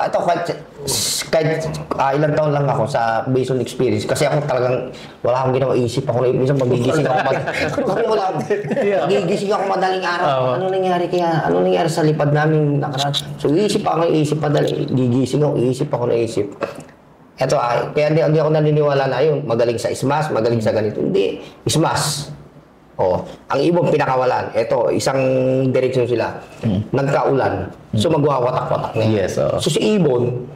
ito kahit ilang taon lang ako sa based on experience. Kasi ako talagang wala akong ginawa isip ako na minsan magigising ako magigising ako madaling araw. Ano nangyari kaya? Ano nangyari sa lipad namin nakaraan? So isip padali. Gigising ako, isip ako na isip. Ito kaya hindi ako naniniwala na yun. Magaling sa smash, magaling sa ganito. Hindi, smash. Ang ibon pinakawalan. Ito, isang direksyon sila. Nagkaulan. So magwawatak-watak na yan. Yes, So si ibon,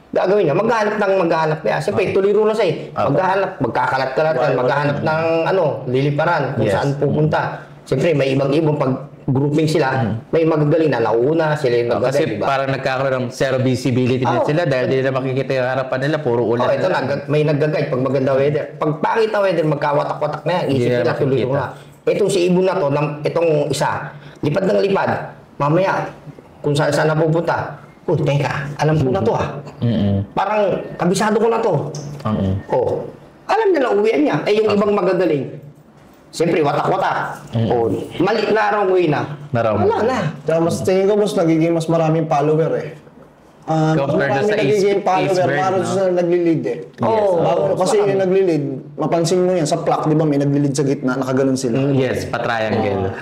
gagawin niya, maghahanap niya. Siyempre, tuliro na siya maghahanap, magkakalat-kalatan, maghahanap ng liliparan, kung saan pupunta. Siyempre, may ibang ibon, pag grouping sila, may magagaling na nauna, sila yung kasi diba? Parang nagkakaroon ng zero visibility din sila dahil hindi nila makikita yung harapan nila, puro ulan. Ito may nag-guide pag maganda weather. Pag pangit na weather, magkawatak-watak na yan. Isip nila, tuliro na. Itong si ibon na to, itong isa, lipad ng lipad, mamaya, kung saan napupunta, teka, alam ko na to Parang, kabisado ko na to. Alam niya na uwian niya. Yung ibang magagaling, siyempre, watak-watak. Mali na araw uwi na. Wala na. Mas tingin ko, nagiging mas maraming follower compared sa Parang sa naglilid kasi yung naglilid, mapansin mo yan, sa plaque, di ba may naglilid sa gitna, nakaganon sila. Yes, pa-triangle.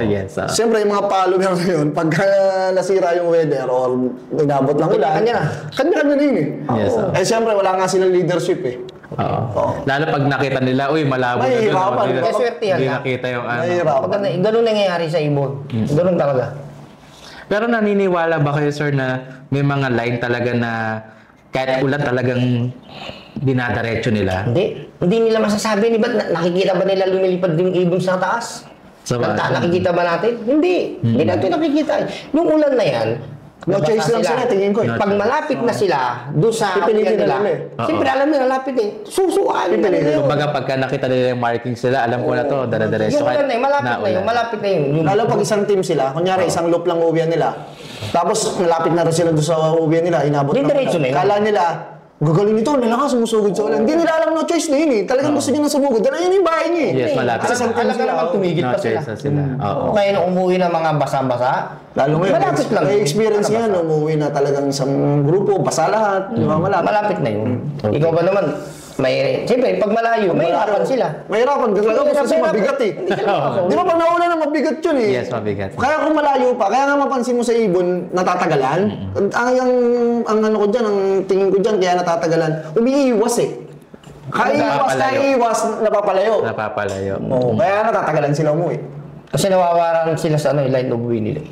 Yes. Siyempre, yung mga follower na yun, pagka nasira yung weather or inabot ng ulan, kanya-kanya na yun Yes, siyempre, wala nga silang leadership Lalo pag nakita nila, malabo na doon. Hindi nakita yung ganun nangyayari sa ibon. Ganun talaga. Pero naniniwala ba kayo, sir, na may mga line talaga na kahit ulan talagang dinadaretso nila? Hindi nila masasabi. Nakikita ba nila lumilipad yung ibon sa taas? Nakikita ba natin? Hindi. Hindi natin nakikita. Nung ulan na yan, no choice lang sila, tingin ko Pag malapit na sila, doon sa pipilitin nila, siyempre alam nila, malapit susuan. Kumbaga pagka nakita nila yung markings sila, alam ko na to, dala-diretso. Yung ulan malapit na yun. Lalo pag isang team sila, kunyari isang loop lang uwian nila, tapos malapit na rin sila doon sa uwian nila, inabot na. Kala nila, gagaling nito, nilakas, sumusugod sa ulan. Hindi nila alam no choice na yun Talagang gusto niya na sumugod. Dala yun yung bahay niya Yes, malapit. Kasi alam ka naman tumigil pa sila. Kaya nung umuwi ng mga basa-basa, lalo ngayon, malapit lang. May experience nga, umuwi na talagang isang grupo, basa lahat. Malapit na yun. Ikaw ba naman, siyempre, pag malayo, may hirapan sila. May hirapan, kasi mabigat Di ba pag nauna na mabigat yun Yes, mabigat. Kaya kung malayo pa, kaya nga mapansin mo sa ibon, natatagalan. Ang ano ko dyan, ang tingin ko dyan, kaya natatagalan, umiiwas Kaiiwas, napapalayo. Kaya natatagalan sila umuwi. Kasi nawawaran sila sa line of way nila.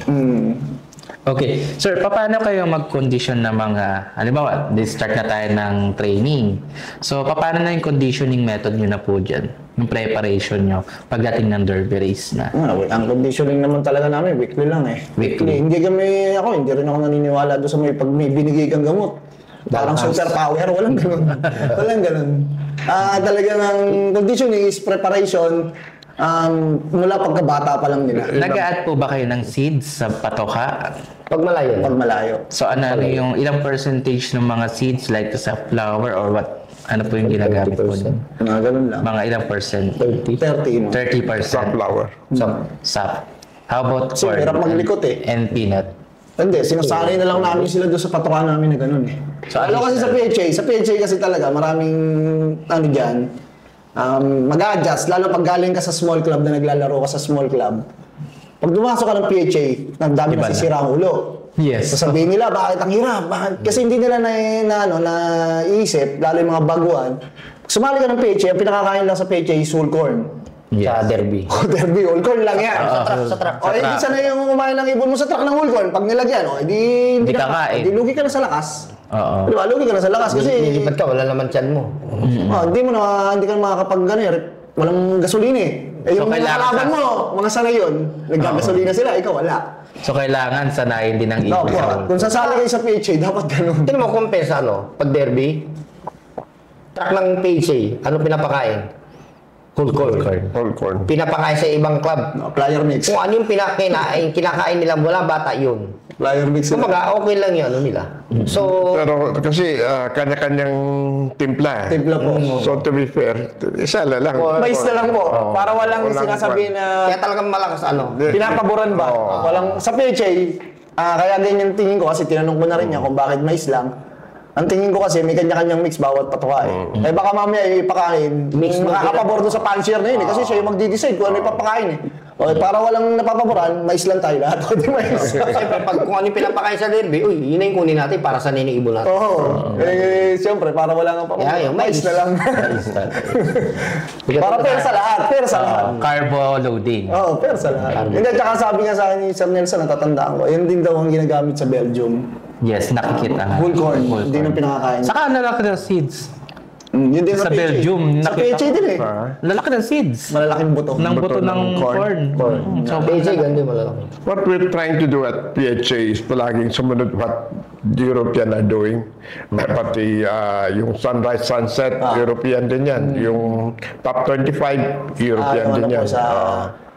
Okay. Sir, paano kayo mag-condition ng mga, halimbawa, start na tayo ng training. So, paano na yung conditioning method nyo na po dyan? Yung preparation nyo pagdating ng derby race na? Ang conditioning naman talaga namin, weekly lang Weekly. Hindi rin ako naniniwala doon sa pag may binigay kang gamot. Parang super power, walang ganun. Talagang ang conditioning is preparation. Mula pagkabata pa lang nila. Nag-a-add po ba kayo ng seeds sa patoka? Pag malayo. So ano yung ilang percentage ng mga seeds like sa flower or what? Ano po yung ginagamit po doon? Ganun lang. Mga ilang percent? 30. 30%. Sunflower. Sap. How about Kasi corn? hirap maglikot And peanut? Hindi, sinasanay na lang namin sila doon sa patoka namin na ganun So, kasi sa PHA kasi talaga, maraming dyan, mag-adjust, lalo pag galing ka sa small club na naglalaro ka sa small club. Pag dumasok ka ng PHA, nagdami na sisira ang ulo. Yes. Sasabihin nila, bakit ang hirap? Kasi hindi nila naisip, lalo yung mga baguhan. Sumali ka ng PHA, ang pinakakain lang sa PHA is whole corn. Sa derby. Derby, whole corn lang yan. Sa truck. Hindi sana yung kumain ng ibon mo sa truck ng whole corn. Pag nilagyan, hindi kakain. Hindi lugi ka na sa lakas. Diba, lugi ka na sa lakas kasi Nilipad ka, wala naman tiyan mo. hindi ka na makakapag walang gasolina yung mga kalaban mo, mga sanay yun, nagkagasolina sila, ikaw wala. So kailangan sanayin din ng ibon. Kung sasali kayo sa PHA, dapat ganun. Tingnan mo, compare sa pag derby, truck ng PHA, ano pinapakain? Whole corn. Pinapakain sa ibang club. Player mix. Kung ano yung kinakain nila mula bata yun. Player mix. Kumbaga, okay lang yun, nila. So, Pero kasi kanya-kanyang timpla. Timpla po. So to be fair, isa lang. Mais na lang po. Para walang sinasabi na kaya talagang malakas pinapaboran ba? Walang sa PHA, Kaya ganyan tingin ko kasi tinanong ko na rin niya kung bakit mais lang. Ang tingin ko kasi may kanya-kanyang mix bawat patuka eh. Eh baka mamaya ipakain, Mix mo makakapabor doon sa fancier na yun eh. Kasi siya yung magdi-decide kung ano ipapakain eh. O para walang napapaboran, mais lang tayo lahat. O di mais. Siyempre, pag kung ano yung pinapakain sa derby, uy, yun na yung kunin natin para sa niniibon natin. Oo. Siyempre, para wala nga papaboran. Yeah, yung mais. mais na lang. Para pera sa lahat. Pera sa lahat. Carbo loading. Oo, pera sa lahat. Hindi, tsaka sabi nga sa akin ni Sir Nelson, natatandaan ko, yun din daw ang ginagamit sa Belgium. Yes, nakikita nga. Whole corn. Hindi nang pinakakain. Saka lalaki ng seeds. Yun din Sa Belgium, Sa nakita PHA ko. din eh. Lalaki ng seeds. Malalaking buto. Ng buto ng corn. So, PHA, ganun din malalaki. What we're trying to do at PHA is palaging sumunod what the European are doing. Pati yung sunrise, sunset, European din yan. Yung top 25, European din yan. Sa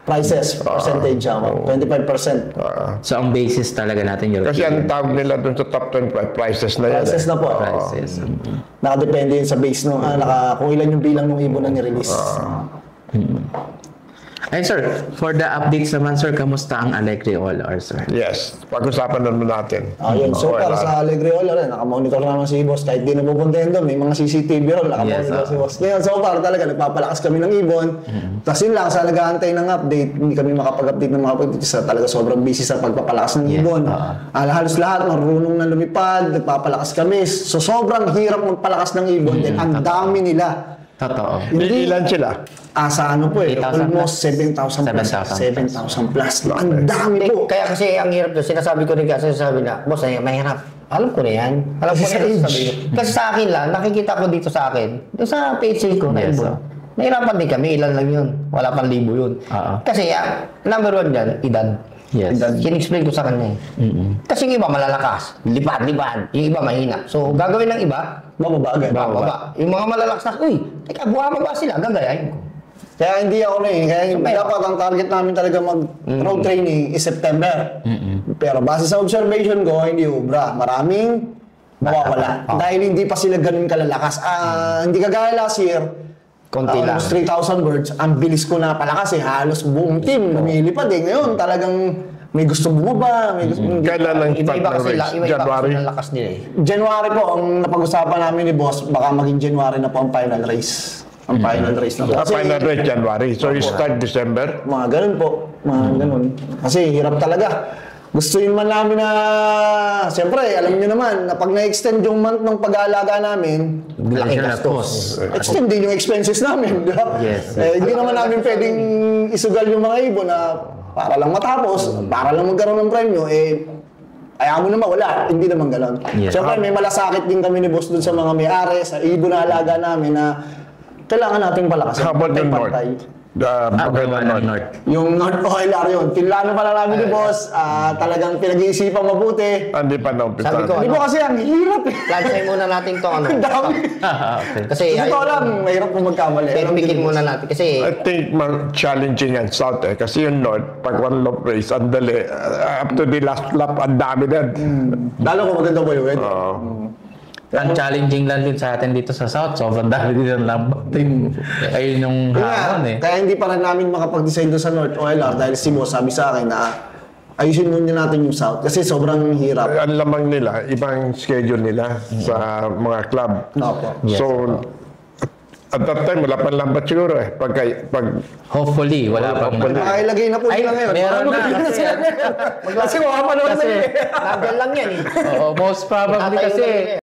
prices, percentage, 25%. so ang basis talaga natin European. Kasi ang tawag nila dun sa top 25 prices na yan. Prices na po. prices. Nakadepende yun sa base nung, kung ilan yung bilang ng ibon na nirelease. Ay sir, for the updates naman sir, kamusta ang Alegre All-R sir? Yes, pag-usapan naman natin. Yun. So, para sa Alegre All, nakamonitor naman si Boss. Kahit di na pupunta yun doon, may mga CCTV roll, nakamonitor si Boss. Ngayon, so far talaga, nagpapalakas kami ng ibon. Tapos yun lang, sa nag-aantay ng update, hindi kami makapag-update ng mga update. Talaga sobrang busy sa pagpapalakas ng ibon. Halos lahat, marunong na lumipad, nagpapalakas kami. So, sobrang hirap magpalakas ng ibon. Then, ang dami nila. Totoo. Ilan sila? Sa ano po 8,000 almost 7,000 plus. 7,000 plus. Ang dami po. Kaya kasi ang hirap doon, sinasabi ko rin kasi sabi na, boss, ay mahirap. Alam ko na yan. Alam ko Kasi na sa yan. age. Sabi ko. Kasi sa akin lang, nakikita ko dito sa akin, doon sa PHA ko na Yes, ibon. Nahirapan din kami, ilan lang yun. Wala pang libo yun. Kasi number one dyan, edad. Yes. Sin-explain ko sa kanya eh. Kasi yung iba malalakas, lipad. Yung iba mahina. So, gagawin ng iba, Bababa agad. bababa. Yung mga malalakas na, uy, teka, bumababa sila, gagayahin ko. Kaya hindi ako na eh. Kaya dapat ang target namin talaga mag-road training is September. Pero base sa observation ko, hindi ubra. Maraming mawawala. Dahil hindi pa sila ganun kalalakas. Hindi kagaya last year, Konti lang. almost 3,000 birds. Ang bilis ko na palakas eh. Halos buong team lumilipad eh. Ngayon talagang may gusto bumaba. May gusto, Kailan ang start Iba-iba ng kasi race? iba-iba kasi January? ng lakas nila eh. January po, ang napag-usapan namin ni Boss, baka maging January na po ang final race. Ang final race na po. Sa final race January. So you start December. Mga ganun po. Mga ganun. Kasi hirap talaga. Gusto yun man namin na, siyempre, alam niyo naman, na pag na-extend yung month ng pag-aalaga namin, Laking Additional gastos. cost. extend din yung expenses namin, di ba? Yes. Hindi naman namin pwedeng isugal yung mga ibon na para lang matapos, para lang magkaroon ng premyo, ayaw mo naman, wala. Hindi naman gano'n. Yes. Siyempre, may malasakit din kami ni Boss dun sa mga may-ari, sa ibon na alaga namin na kailangan nating palakasin. How about the North? Pantay-pantay. Bagawa ng North. Yung North OLR yun. Pinlano pala namin ni Boss. Talagang pinag-iisipan mabuti. Hindi pa na-umpisa. Sabi ko, Hindi po kasi ang hirap eh. Plansay muna natin to ano. Ang dami. Okay. Kasi Ito lang, mahirap kung magkamali. Alam Pikin niyo, muna Boss. natin kasi I think challenging ang South eh. Kasi yung North, pag one lap race, ang dali. Up to the last lap, ang dami din. Lalo kung maganda po yung weather. Ang challenging lang din sa atin dito sa South, sobrang dami din ng lambat din. Ayun yung Kaya, hamon eh. kaya hindi pa rin namin makapag-design doon sa North OLR dahil si Boss sabi sa akin na ayusin muna natin yung South kasi sobrang hirap. Ang lamang nila, ibang schedule nila sa mga club. Opo. So, at that time, wala pang lambat siguro eh. Pag Hopefully, wala pang Makailagay na po Ay, nila ngayon. meron na, kasi- Kasi makapanood na kasi- eh. nandyan lang yan eh. Oo, most probably Tatayo na kasi rin eh.